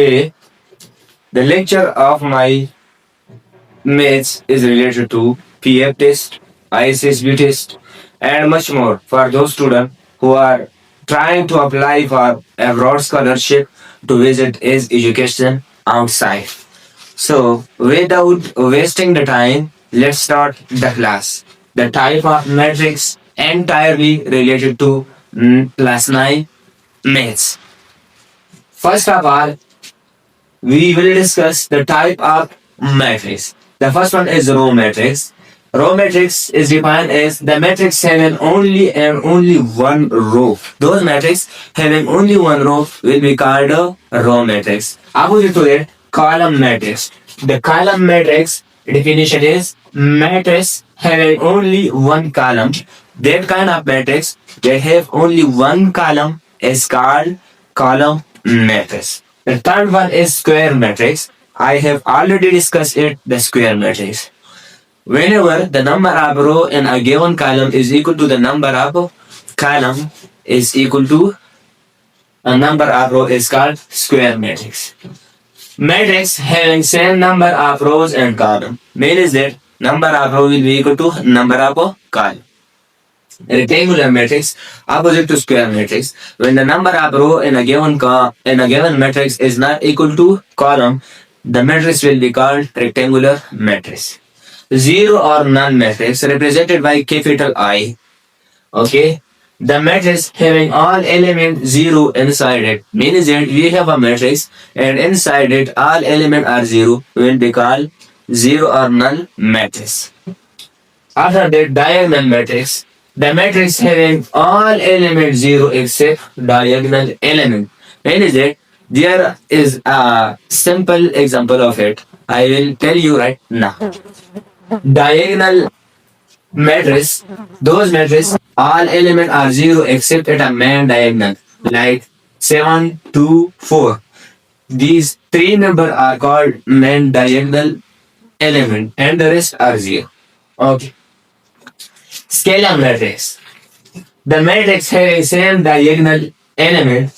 Today, the lecture of my maths is related to PF test, ISSB test, and much more for those students who are trying to apply for abroad scholarship to visit his education outside. So, without wasting the time, let's start the class. The type of matrix entirely related to class 9 maths. First of all, we will discuss the type of matrix. The first one is row matrix. Row matrix is defined as the matrix having only one row. Those matrix having only one row will be called a row matrix. Opposite to that, column matrix. The column matrix definition is matrix having only one column. That kind of matrix that have only one column is called column matrix. The third one is square matrix. I have already discussed it, the square matrix. Whenever the number of row in a given column is equal to the number of column is equal to a number of row is called square matrix. Matrix having same number of rows and column means that number of row will be equal to number of column. Rectangular matrix opposite to square matrix. When the number of row in a given matrix is not equal to column, the matrix will be called rectangular matrix. Zero or null matrix represented by capital I. Okay, the matrix having all elements zero inside it means that we have a matrix and inside it all elements are zero will be called zero or null matrix. After that, diagonal matrix. The matrix having all elements 0 except diagonal element. When is it? There is a simple example of it. I will tell you right now. Diagonal matrix, those matrices, all elements are 0 except at a main diagonal, like 7, 2, 4. These three numbers are called main diagonal element and the rest are 0. Okay. Scalar matrix. The matrix having same diagonal element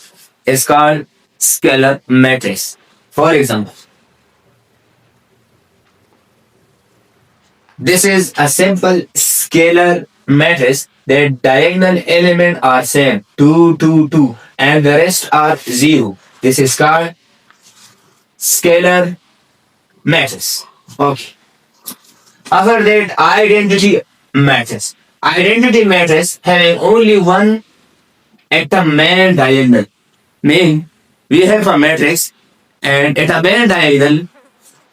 is called scalar matrix. For example, this is a simple scalar matrix. The diagonal element are same 2, 2, 2 and the rest are 0. This is called scalar matrix. Okay. After that, identity matrix. Identity matrix having only one at the main diagonal. Mean we have a matrix and at a main diagonal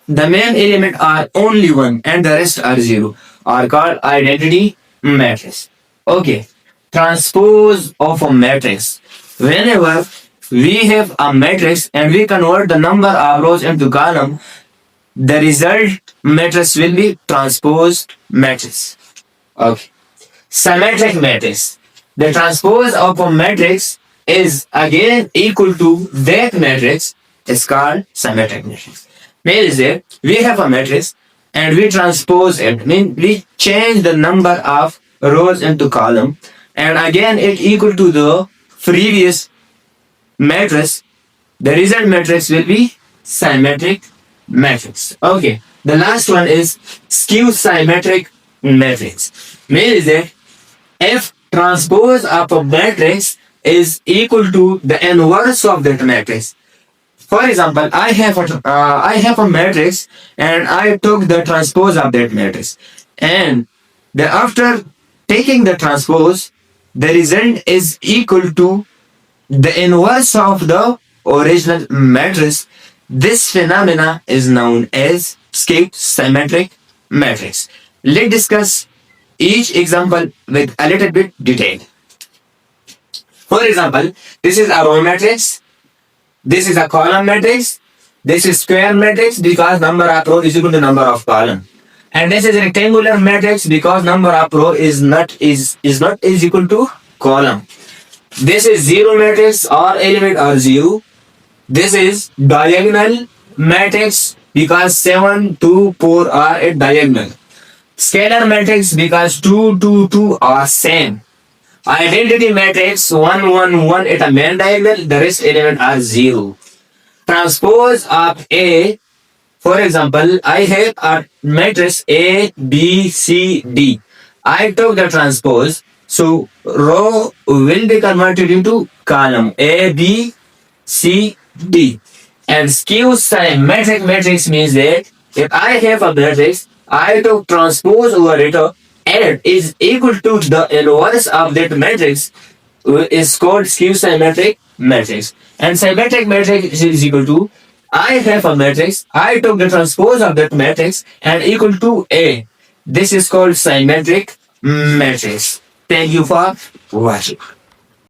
the main element are only one and the rest are 0 are called identity matrix. Okay. Transpose of a matrix. Whenever we have a matrix and we convert the number of rows into column, the result matrix will be transposed matrix. Okay. Symmetric matrix. The transpose of a matrix is again equal to that matrix is called symmetric matrix. Means that we have a matrix and we transpose it. Means we change the number of rows into column and again it equal to the previous matrix. The result matrix will be symmetric matrix. Okay. The last one is skew symmetric matrix. Means that if transpose of a matrix is equal to the inverse of that matrix. For example, I have a matrix and I took the transpose of that matrix, and after taking the transpose, the result is equal to the inverse of the original matrix. This phenomena is known as skewed symmetric matrix. Let's discuss each example with a little bit detail. For example, this is a row matrix, this is a column matrix, this is square matrix because number of row is equal to number of column. And this is a rectangular matrix because number of row is not equal to column. This is zero matrix, all element are 0. This is diagonal matrix because 7, 2, 4 are at diagonal. Scalar matrix because 2, 2, 2 are same. Identity matrix 1, 1, 1 at a main diagonal, the rest element are 0. transpose of A. For example, I have a matrix A, B, C, D. I took the transpose, so row will be converted into column A, B, C, D. And skew symmetric matrix means that if I have a matrix, I took transpose over it and it is equal to the inverse of that matrix is called skew symmetric matrix. And symmetric matrix is equal to I have a matrix, I took the transpose of that matrix and equal to A. This is called symmetric matrix. Thank you for watching.